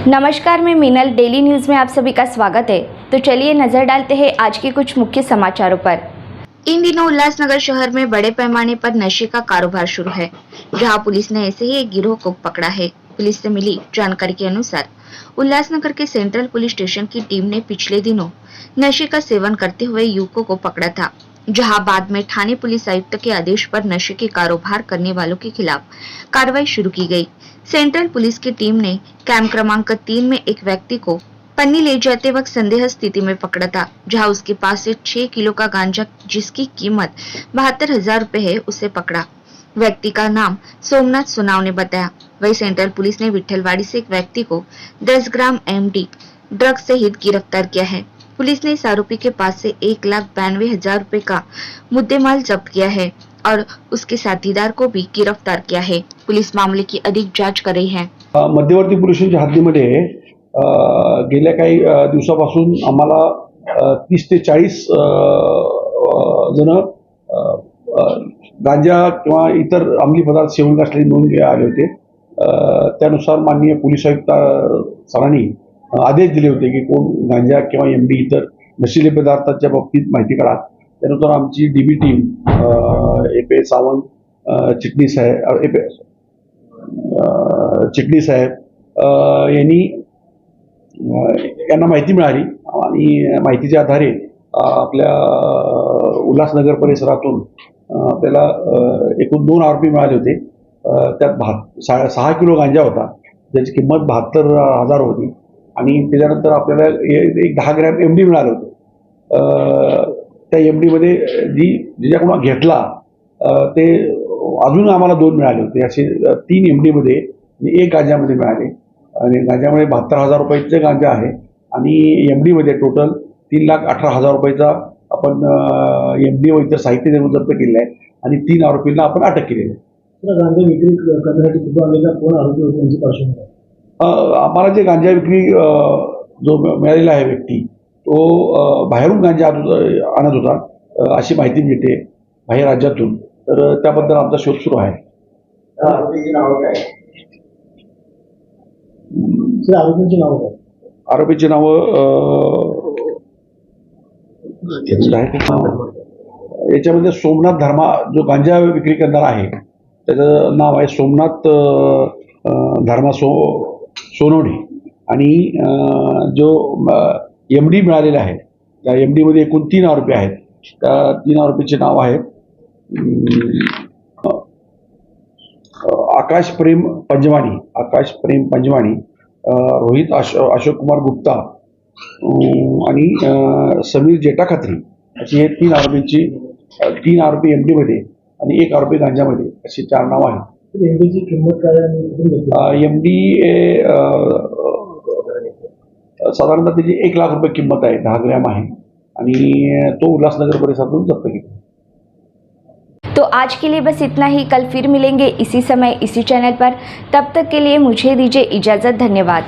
नमस्कार, मैं Meenal. Daily news में आप सभी का स्वागत है। तो चलिए नजर डालते हैं आज के कुछ मुख्य समाचारों पर। इन दिनों उल्लासनगर शहर में बड़े पैमाने पर नशे का कारोबार शुरू है, जहां पुलिस ने ऐसे ही एक गिरोह को पकड़ा है। पुलिस से मिली जानकारी के अनुसार उल्लासनगर के सेंट्रल पुलिस स्टेशन की टीम ने पिछले दिनों नशे का सेवन करते हुए युवकों को पकड़ा था, जहां बाद में थाने पुलिस आयुक्त के आदेश पर नशे के कारोबार करने वालों के खिलाफ कार्रवाई शुरू की गई। सेंट्रल पुलिस की टीम ने कैंप क्रमांक 3 में एक व्यक्ति को पन्नी ले जाते वक्त संदेह स्थिति में पकड़ा था, जहां उसके पास से 6 किलो का गांजा, जिसकी कीमत 72,000 रुपए है, उसे पकड़ा। व्यक्ति का नाम सोमनाथ सोनाव ने बताया। वही सेंट्रल पुलिस ने विठलवाड़ी से एक व्यक्ति को 10 ग्राम एमडी ड्रग्स सहित गिरफ्तार किया है। पुलिस ने इस आरोपी के पास से 1,92,000 रुपए का मुद्देमाल जब्त किया है और उसके साथीदार को भी गिरफ्तार किया है। पुलिस मामले की अधिक जांच कर रही है। मध्यवर्ती पोलीस स्टेशनच्या हद्दीमध्ये गेल्या काही दिवसापासून आम्हाला 30 ते 40 जण गांजा किंवा इतर अंमली पदार्थ सेवन असलेले नोंद आले होते। त्यानुसार माननीय पोलीस आयुक्त सरांनी आदेश दिले होते की कोण गांजा किंवा एमडी इतर नशीले पदार्थाच्या बाबतीत माहिती काढा। त्यानुसार आमची डीबी टीम एपे सावंत चिटणी साहेब यांना माहिती मिळाली आणि माहितीच्या आधारे आपल्या उल्हासनगर परिसरातून आपल्याला एकूण 2 आरोपी मिळाले होते। त्यात 6 किलो गांजा होता, ज्याची किंमत 72,000 होती आणि त्याच्यानंतर आपल्याला एक 10 ग्रॅम एमडी मिळालं होतं। त्या एमडीमध्ये ज्याच्याकडून घेतला ते अजून आम्हाला 2 मिळाले होते। असे 3 एमडीमध्ये आणि 1 गांजामध्ये मिळाले आणि गांजामध्ये 72,000 रुपयाचे गांजा आहे आणि एमडीमध्ये टोटल 3,18,000 रुपयाचा आपण एमडी व इतर साहित्य जप्त केलेलं आहे आणि 3 आरोपींना आपण अटक केलेली आहे। गांजा विक्री करण्यासाठी कुठून आलेला कोण आरोपी होते त्यांची पार्श्वभूमी आहे? आम्हाला जे गांजा विक्री जो मिळालेला आहे व्यक्ती, तो बाहेरून गांजा आणत होता अशी माहिती मिळते, बाहेर राज्यातून। तर त्याबद्दल आमचा शोध सुरू आहे। आरोपीची नावं काय? आरोपींची नावं काय? आरोपीची नावं याच्यामध्ये सोमनाथ धर्मा, जो गांजा विक्री करणारा आहे त्याचं नाव आहे सोमनाथ धर्मा सोनवणे आणि जो एमडी मिळालेला आहे त्या एमडीमध्ये एकूण 3 आरोपी आहेत। त्या 3 आरोपीचे नाव आहेत आकाश प्रेम पंजवाणी, रोहित अशोक कुमार गुप्ता आणि समीर जेठा खत्री, अशी हे 3 आरोपी एमडीमध्ये आणि 1 आरोपी गांजामध्ये, अशी 4 नावं आहेत। एमडीची किंमत काय? एमडी साधारणतः त्याची 1 लाख रुपये किंमत आहे, 10 ग्रॅम आहे आणि तो उल्हासनगर परिसरातून जप्त केला। तो आज के लिए बस इतना ही। कल फिर मिलेंगे इसी समय इसी चैनल पर। तब तक के लिए मुझे दीजिए इजाज़त। धन्यवाद।